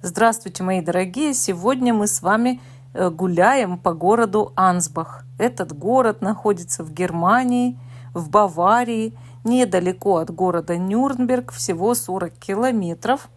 Здравствуйте, мои дорогие! Сегодня мы с вами гуляем по городу Ансбах. Этот город находится в Германии, в Баварии, недалеко от города Нюрнберг, всего 40 километров.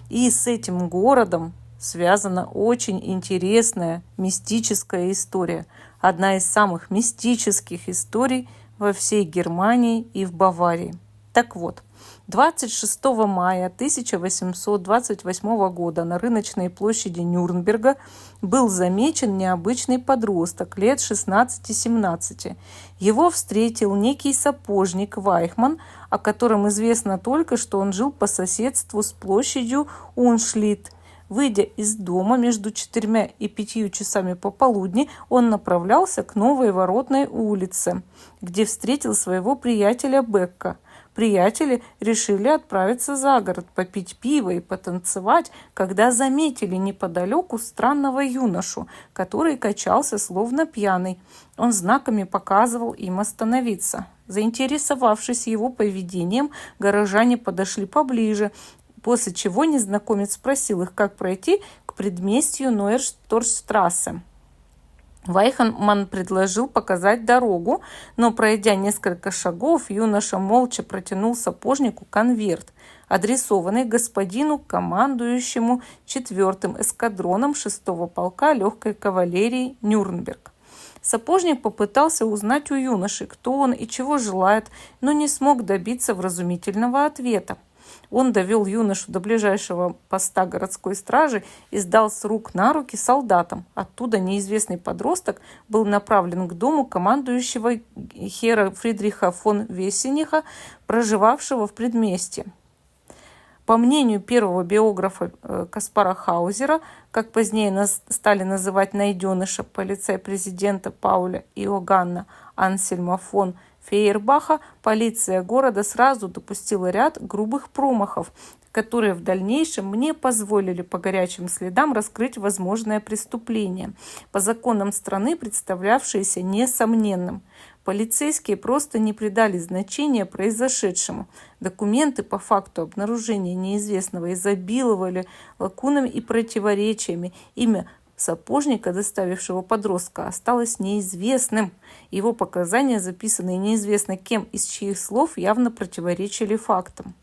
И с этим городом связана очень интересная мистическая история. Одна из самых мистических историй во всей Германии и в Баварии. Так вот, 26 мая 1828 года на рыночной площади Нюрнберга был замечен необычный подросток лет 16-17. Его встретил некий сапожник Вайхман, о котором известно только, что он жил по соседству с площадью Уншлит. Выйдя из дома между 4 и 5 часами пополудни, он направлялся к Новой Воротной улице, где встретил своего приятеля Бекка. Приятели решили отправиться за город, попить пиво и потанцевать, когда заметили неподалеку странного юношу, который качался словно пьяный. Он знаками показывал им остановиться. Заинтересовавшись его поведением, горожане подошли поближе, после чего незнакомец спросил их, как пройти к предместью Нойершторштрассе. Вайхман предложил показать дорогу, но, пройдя несколько шагов, юноша молча протянул сапожнику конверт, адресованный господину, командующему 4-м эскадроном 6-го полка легкой кавалерии Нюрнберг. Сапожник попытался узнать у юноши, кто он и чего желает, но не смог добиться вразумительного ответа. Он довел юношу до ближайшего поста городской стражи и сдал с рук на руки солдатам. Оттуда неизвестный подросток был направлен к дому командующего хера Фридриха фон Вессениха, проживавшего в предместье. По мнению первого биографа Каспара Хаузера, как позднее стали называть найденыша полицай-президента Пауля Иоганна Ансельма фон Фейербаха, полиция города сразу допустила ряд грубых промахов, которые в дальнейшем не позволили по горячим следам раскрыть возможное преступление, по законам страны представлявшееся несомненным. Полицейские просто не придали значения произошедшему. Документы по факту обнаружения неизвестного изобиловали лакунами и противоречиями. Имя сапожника, доставившего подростка, осталось неизвестным. Его показания, записанные неизвестно кем из чьих слов, явно противоречили фактам.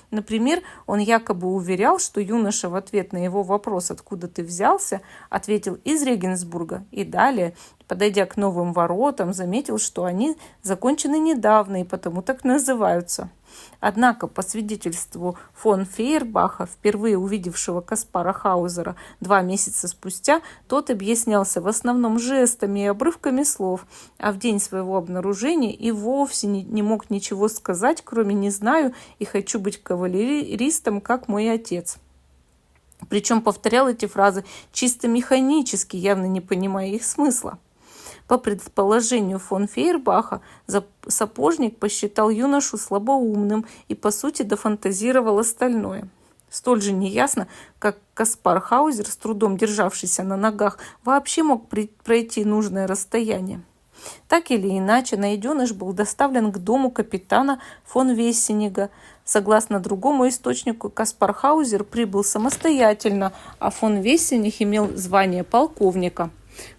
Например, он якобы уверял, что юноша в ответ на его вопрос «Откуда ты взялся?» ответил «Из Регенсбурга», и далее, подойдя к новым воротам, заметил, что они закончены недавно и потому так называются. Однако, по свидетельству фон Фейербаха, впервые увидевшего Каспара Хаузера 2 месяца спустя, тот объяснялся в основном жестами и обрывками слов, а в день своего обнаружения и вовсе не мог ничего сказать, кроме «не знаю и хочу быть кавалеристом, как мой отец». Причем повторял эти фразы чисто механически, явно не понимая их смысла. По предположению фон Фейербаха, сапожник посчитал юношу слабоумным и, по сути, дофантазировал остальное. Столь же неясно, как Каспар Хаузер, с трудом державшийся на ногах, вообще мог пройти нужное расстояние. Так или иначе, найденыш был доставлен к дому капитана фон Вессенига. Согласно другому источнику, Каспар Хаузер прибыл самостоятельно, а фон Вессених имел звание полковника,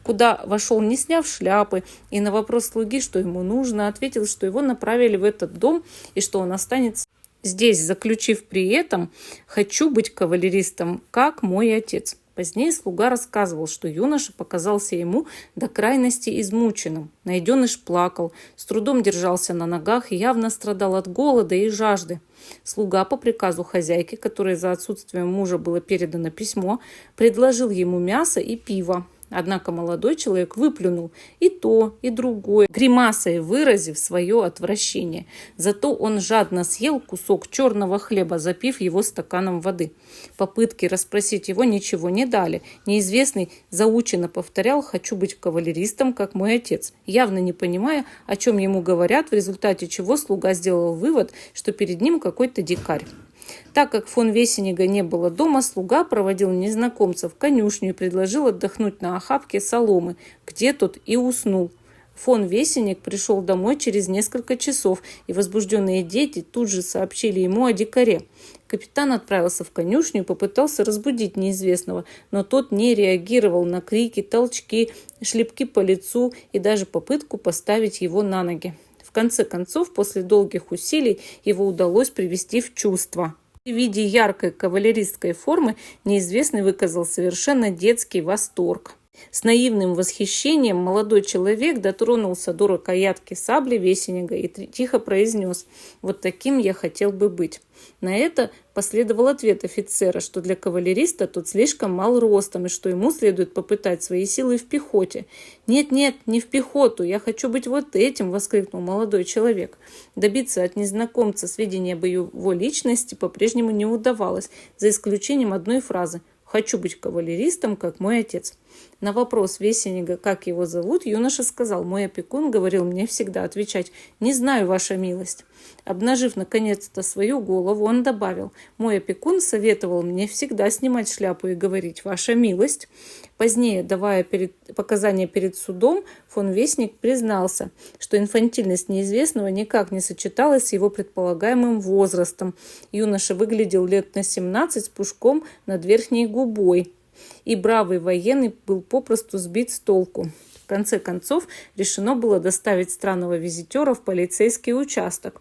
куда вошел, не сняв шляпы, и на вопрос слуги, что ему нужно, ответил, что его направили в этот дом и что он останется здесь, заключив при этом «хочу быть кавалеристом, как мой отец». Позднее слуга рассказывал, что юноша показался ему до крайности измученным. Найденыш плакал, с трудом держался на ногах и явно страдал от голода и жажды. Слуга по приказу хозяйки, которой за отсутствием мужа было передано письмо, предложил ему мясо и пиво. Однако молодой человек выплюнул и то, и другое, гримасой выразив свое отвращение. Зато он жадно съел кусок черного хлеба, запив его стаканом воды. Попытки расспросить его ничего не дали. Неизвестный заученно повторял «хочу быть кавалеристом, как мой отец», явно не понимая, о чем ему говорят, в результате чего слуга сделал вывод, что перед ним какой-то дикарь. Так как фон Вессенига не было дома, слуга проводил незнакомца в конюшню и предложил отдохнуть на охапке соломы, где тот и уснул. Фон Весенник пришел домой через несколько часов, и возбужденные дети тут же сообщили ему о дикаре. Капитан отправился в конюшню и попытался разбудить неизвестного, но тот не реагировал на крики, толчки, шлепки по лицу и даже попытку поставить его на ноги. В конце концов, после долгих усилий, его удалось привести в чувство. При виде яркой кавалеристской формы неизвестный выказал совершенно детский восторг. С наивным восхищением молодой человек дотронулся до рукоятки сабли Весенника и тихо произнес: «Вот таким я хотел бы быть». На это последовал ответ офицера, что для кавалериста тот слишком мал ростом и что ему следует попытать свои силы в пехоте. «Нет, не в пехоту, я хочу быть вот этим», — воскликнул молодой человек. Добиться от незнакомца сведения об его личности по-прежнему не удавалось, за исключением одной фразы: «Хочу быть кавалеристом, как мой отец». На вопрос Весенника, как его зовут, юноша сказал: «Мой опекун говорил мне всегда отвечать: не знаю, ваша милость». Обнажив наконец-то свою голову, он добавил: «Мой опекун советовал мне всегда снимать шляпу и говорить: ваша милость». Позднее, давая показания перед судом, фон Весенник признался, что инфантильность неизвестного никак не сочеталась с его предполагаемым возрастом. Юноша выглядел лет на 17 с пушком над верхней губой, и бравый военный был попросту сбит с толку. В конце концов, решено было доставить странного визитера в полицейский участок.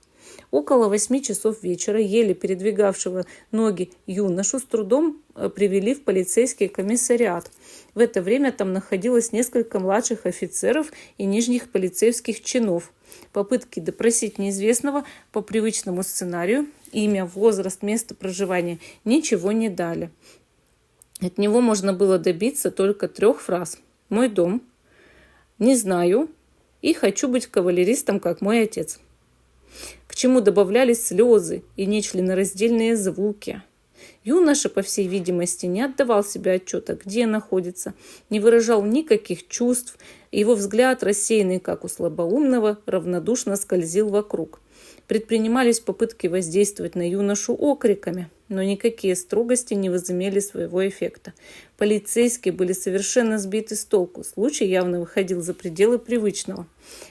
Около 8 часов вечера еле передвигавшего ноги юношу с трудом привели в полицейский комиссариат. В это время там находилось несколько младших офицеров и нижних полицейских чинов. Попытки допросить неизвестного по привычному сценарию, имя, возраст, место проживания, ничего не дали. От него можно было добиться только 3 фраз: «Мой дом», «Не знаю» и «Хочу быть кавалеристом, как мой отец», к чему добавлялись слезы и нечленораздельные звуки. Юноша, по всей видимости, не отдавал себе отчета, где находится, не выражал никаких чувств, и его взгляд, рассеянный, как у слабоумного, равнодушно скользил вокруг. Предпринимались попытки воздействовать на юношу окриками, но никакие строгости не возымели своего эффекта. Полицейские были совершенно сбиты с толку, случай явно выходил за пределы привычного.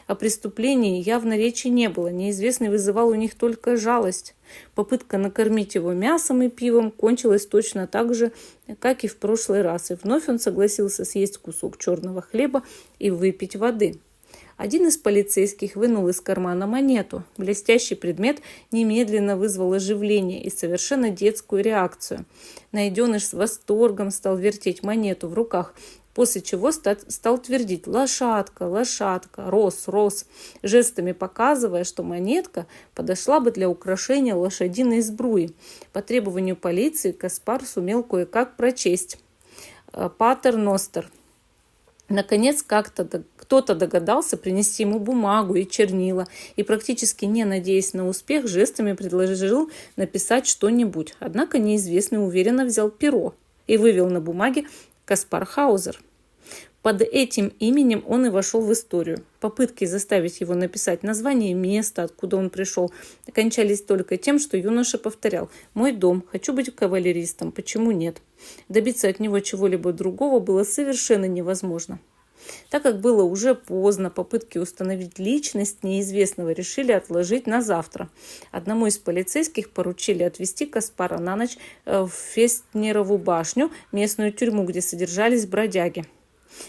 О преступлении явно речи не было, неизвестный вызывал у них только жалость. Попытка накормить его мясом и пивом кончилась точно так же, как и в прошлый раз, и вновь он согласился съесть кусок черного хлеба и выпить воды. Один из полицейских вынул из кармана монету. Блестящий предмет немедленно вызвал оживление и совершенно детскую реакцию. Найденыш с восторгом стал вертеть монету в руках, после чего стал твердить: «Лошадка, лошадка, рос, рос», жестами показывая, что монетка подошла бы для украшения лошадиной сбруи. По требованию полиции Каспар сумел кое-как прочесть «Патер Ностер». Наконец, кто-то догадался принести ему бумагу и чернила, и, практически не надеясь на успех, жестами предложил написать что-нибудь. Однако неизвестный уверенно взял перо и вывел на бумаге «Каспар Хаузер». Под этим именем он и вошел в историю. Попытки заставить его написать название места, откуда он пришел, окончались только тем, что юноша повторял: «Мой дом, хочу быть кавалеристом, почему нет?». Добиться от него чего-либо другого было совершенно невозможно. Так как было уже поздно, попытки установить личность неизвестного решили отложить на завтра. Одному из полицейских поручили отвезти Каспара на ночь в Фестнерову башню, местную тюрьму, где содержались бродяги.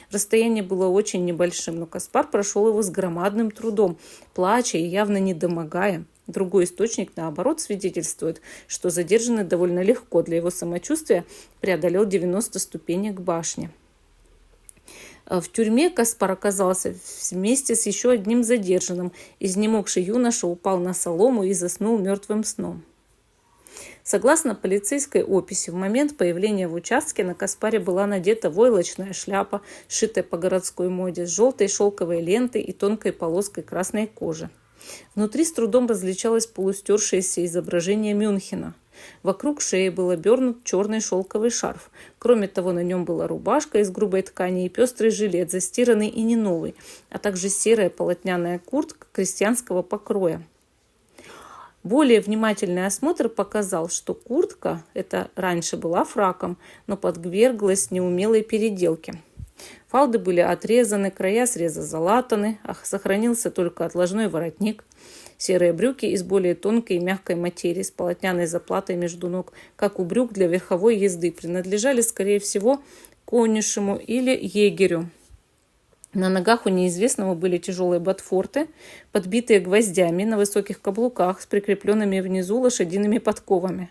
Расстояние было очень небольшим, но Каспар прошел его с громадным трудом, плача и явно недомогая. Другой источник, наоборот, свидетельствует, что задержанный довольно легко для его самочувствия преодолел 90 ступенек башни. В тюрьме Каспар оказался вместе с еще одним задержанным. Изнемогший юноша упал на солому и заснул мертвым сном. Согласно полицейской описи, в момент появления в участке на Каспаре была надета войлочная шляпа, сшитая по городской моде, с желтой шелковой лентой и тонкой полоской красной кожи. Внутри с трудом различалось полустершееся изображение Мюнхена. Вокруг шеи был обернут черный шелковый шарф. Кроме того, на нем была рубашка из грубой ткани и пестрый жилет, застиранный и не новый, а также серая полотняная куртка крестьянского покроя. Более внимательный осмотр показал, что куртка эта раньше была фраком, но подверглась неумелой переделке. Фалды были отрезаны, края среза залатаны, а сохранился только отложной воротник. Серые брюки из более тонкой и мягкой материи с полотняной заплатой между ног, как у брюк для верховой езды, принадлежали, скорее всего, конюшему или егерю. На ногах у неизвестного были тяжелые ботфорты, подбитые гвоздями на высоких каблуках с прикрепленными внизу лошадиными подковами.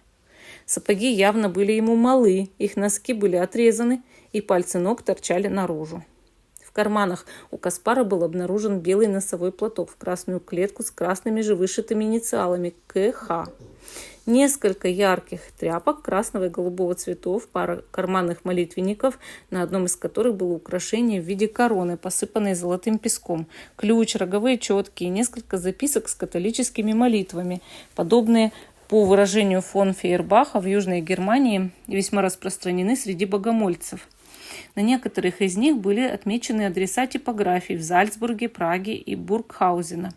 Сапоги явно были ему малы, их носки были отрезаны, и пальцы ног торчали наружу. В карманах у Каспара был обнаружен белый носовой платок в красную клетку с красными же вышитыми инициалами КХ. Несколько ярких тряпок красного и голубого цветов, пара карманных молитвенников, на одном из которых было украшение в виде короны, посыпанной золотым песком, ключ, роговые четки и несколько записок с католическими молитвами, подобные, по выражению фон Фейербаха, в Южной Германии весьма распространены среди богомольцев. На некоторых из них были отмечены адреса типографий в Зальцбурге, Праге и Бургхаузена.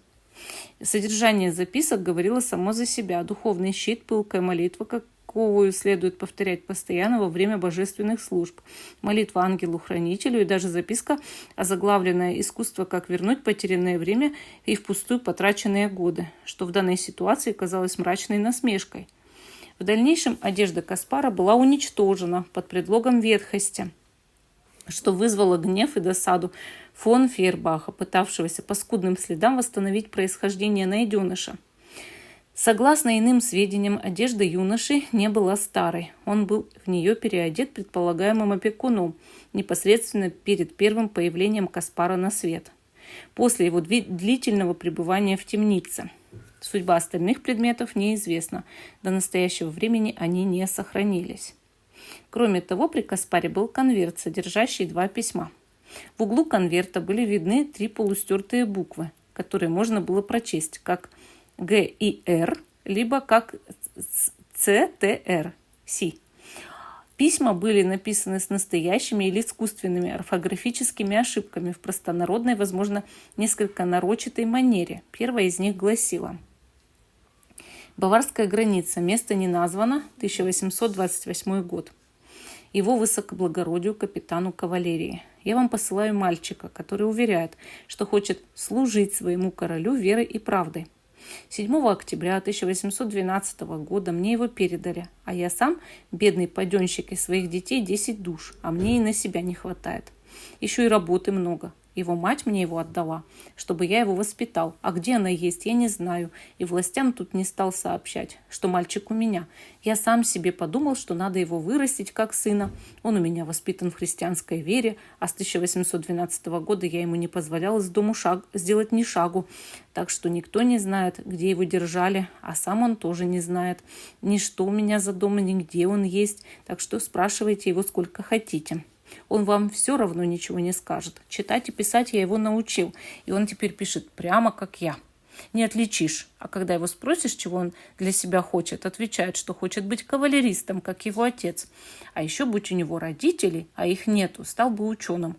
Содержание записок говорило само за себя. Духовный щит, пылкая молитва, каковую следует повторять постоянно во время божественных служб, молитва ангелу-хранителю и даже записка, озаглавленная «Искусство, как вернуть потерянное время и впустую потраченные годы», что в данной ситуации казалось мрачной насмешкой. В дальнейшем одежда Каспара была уничтожена под предлогом ветхости, что вызвало гнев и досаду фон Фейербаха, пытавшегося по скудным следам восстановить происхождение найденыша. Согласно иным сведениям, одежда юноши не была старой. Он был в нее переодет предполагаемым опекуном, непосредственно перед первым появлением Каспара на свет, после его длительного пребывания в темнице. Судьба остальных предметов неизвестна. До настоящего времени они не сохранились. Кроме того, при Каспаре был конверт, содержащий 2 письма. В углу конверта были видны 3 полустертые буквы, которые можно было прочесть как Г и Р, либо как Ц, Т, Р, Си. Письма были написаны с настоящими или искусственными орфографическими ошибками в простонародной, возможно, несколько нарочитой манере. Первая из них гласила: «Баварская граница, место не названо, 1828 год. Его высокоблагородию капитану кавалерии. Я вам посылаю мальчика, который уверяет, что хочет служить своему королю верой и правдой. 7 октября 1812 года мне его передали, а я сам, бедный паденщик, из своих детей 10 душ, а мне и на себя не хватает. Еще и работы много. Его мать мне его отдала, чтобы я его воспитал. А где она есть, я не знаю. И властям тут не стал сообщать, что мальчик у меня. Я сам себе подумал, что надо его вырастить как сына. Он у меня воспитан в христианской вере, а с 1812 года я ему не позволял из дому сделать ни шагу. Так что никто не знает, где его держали, а сам он тоже не знает. Ни что у меня за дом, ни где он есть. Так что спрашивайте его сколько хотите. Он вам все равно ничего не скажет. Читать и писать я его научил, и он теперь пишет прямо как я. Не отличишь. А когда его спросишь, чего он для себя хочет, отвечает, что хочет быть кавалеристом, как его отец. А еще, будь у него родители, а их нету, стал бы ученым.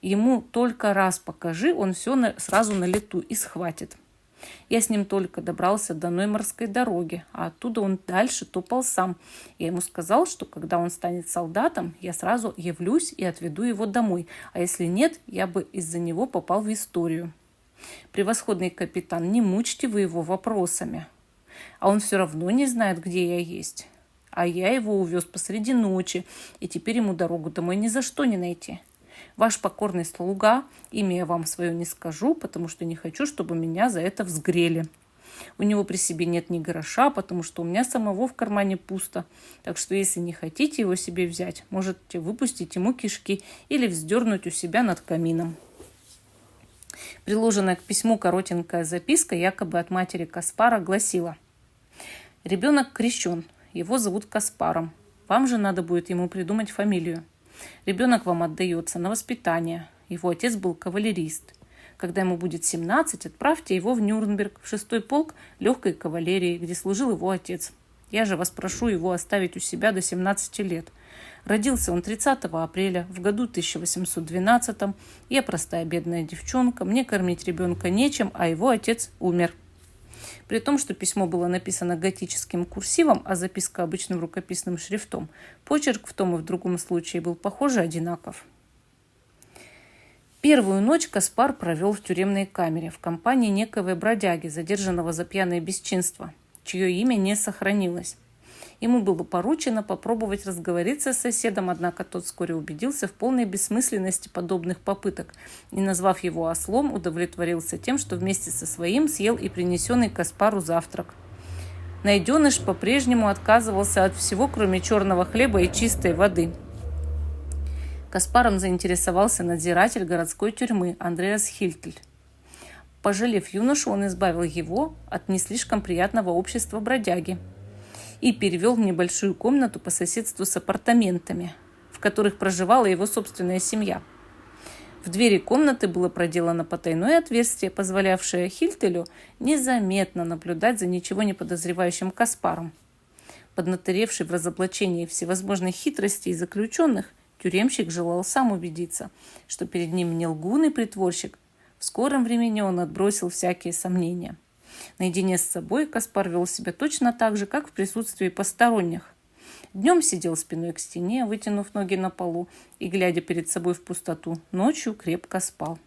Ему только раз покажи, он все сразу на лету и схватит. Я с ним только добрался до Ноймарской дороги, а оттуда он дальше топал сам. Я ему сказал, что когда он станет солдатом, я сразу явлюсь и отведу его домой, а если нет, я бы из-за него попал в историю. Превосходный капитан, не мучьте вы его вопросами. А он все равно не знает, где я есть. А я его увез посреди ночи, и теперь ему дорогу домой ни за что не найти. Ваш покорный слуга, имя я вам свое не скажу, потому что не хочу, чтобы меня за это взгрели. У него при себе нет ни гроша, потому что у меня самого в кармане пусто. Так что если не хотите его себе взять, можете выпустить ему кишки или вздернуть у себя над камином». Приложенная к письму коротенькая записка, якобы от матери Каспара, гласила: «Ребенок крещен, его зовут Каспаром. Вам же надо будет ему придумать фамилию. Ребенок вам отдается на воспитание. Его отец был кавалерист. Когда ему будет 17, отправьте его в Нюрнберг, в 6-й полк легкой кавалерии, где служил его отец. Я же вас прошу его оставить у себя до 17 лет. Родился он 30 апреля в году 1812. Я простая бедная девчонка, мне кормить ребенка нечем, а его отец умер». При том, что письмо было написано готическим курсивом, а записка обычным рукописным шрифтом, почерк в том и в другом случае был, похоже, одинаков. Первую ночь Каспар провел в тюремной камере в компании некого бродяги, задержанного за пьяное бесчинство, чье имя не сохранилось. Ему было поручено попробовать разговориться с соседом, однако тот вскоре убедился в полной бессмысленности подобных попыток и, назвав его ослом, удовлетворился тем, что вместе со своим съел и принесенный Каспару завтрак. Найденыш по-прежнему отказывался от всего, кроме черного хлеба и чистой воды. Каспаром заинтересовался надзиратель городской тюрьмы Андреас Хильтель. Пожалев юношу, он избавил его от не слишком приятного общества бродяги и перевел в небольшую комнату по соседству с апартаментами, в которых проживала его собственная семья. В двери комнаты было проделано потайное отверстие, позволявшее Хильтелю незаметно наблюдать за ничего не подозревающим Каспаром. Поднаторевший в разоблачении всевозможных хитростей заключенных, тюремщик желал сам убедиться, что перед ним не лгун и притворщик. В скором времени он отбросил всякие сомнения. Наедине с собой Каспар вел себя точно так же, как в присутствии посторонних. Днем сидел спиной к стене, вытянув ноги на полу и глядя перед собой в пустоту. Ночью крепко спал.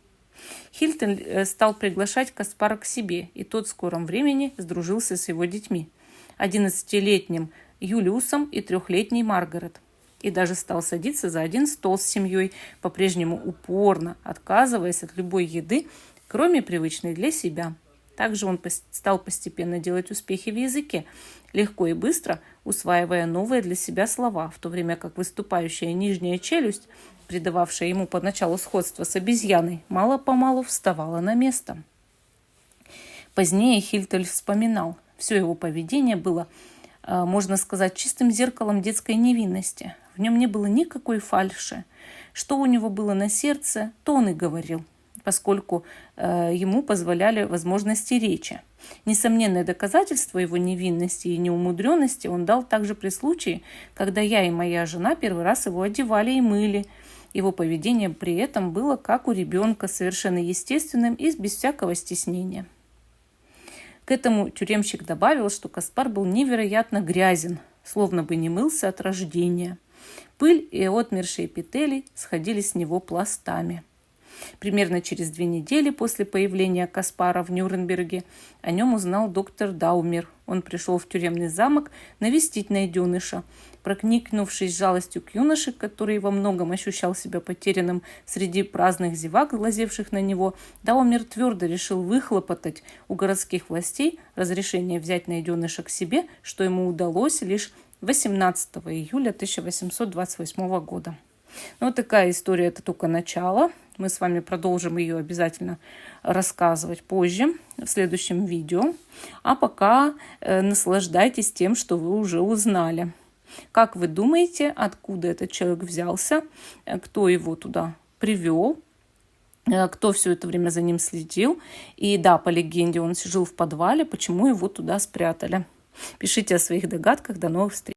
Хильтель стал приглашать Каспара к себе, и тот в скором времени сдружился с его детьми, 11-летним Юлиусом и 3-летней Маргарет, и даже стал садиться за один стол с семьей, по-прежнему упорно отказываясь от любой еды, кроме привычной для себя. Также он стал постепенно делать успехи в языке, легко и быстро усваивая новые для себя слова, в то время как выступающая нижняя челюсть, придававшая ему поначалу сходство с обезьяной, мало-помалу вставала на место. Позднее Хильтель вспоминал, все его поведение было, можно сказать, чистым зеркалом детской невинности. В нем не было никакой фальши. Что у него было на сердце, то он и говорил, поскольку ему позволяли возможности речи. Несомненное доказательство его невинности и неумудренности он дал также при случае, когда я и моя жена первый раз его одевали и мыли. Его поведение при этом было как у ребенка, совершенно естественным и без всякого стеснения. К этому тюремщик добавил, что Каспар был невероятно грязен, словно бы не мылся от рождения. Пыль и отмершие эпители сходили с него пластами. Примерно через 2 недели после появления Каспара в Нюрнберге о нем узнал доктор Даумер. Он пришел в тюремный замок навестить найденыша. Проникнувшись жалостью к юноше, который во многом ощущал себя потерянным среди праздных зевак, глазевших на него, Даумер твердо решил выхлопотать у городских властей разрешение взять найденыша к себе, что ему удалось лишь 18 июля 1828 года. Вот такая история, это только начало. Мы с вами продолжим ее обязательно рассказывать позже, в следующем видео. А пока наслаждайтесь тем, что вы уже узнали. Как вы думаете, откуда этот человек взялся, кто его туда привел, кто все это время за ним следил? И да, по легенде, он жил в подвале, почему его туда спрятали? Пишите о своих догадках. До новых встреч!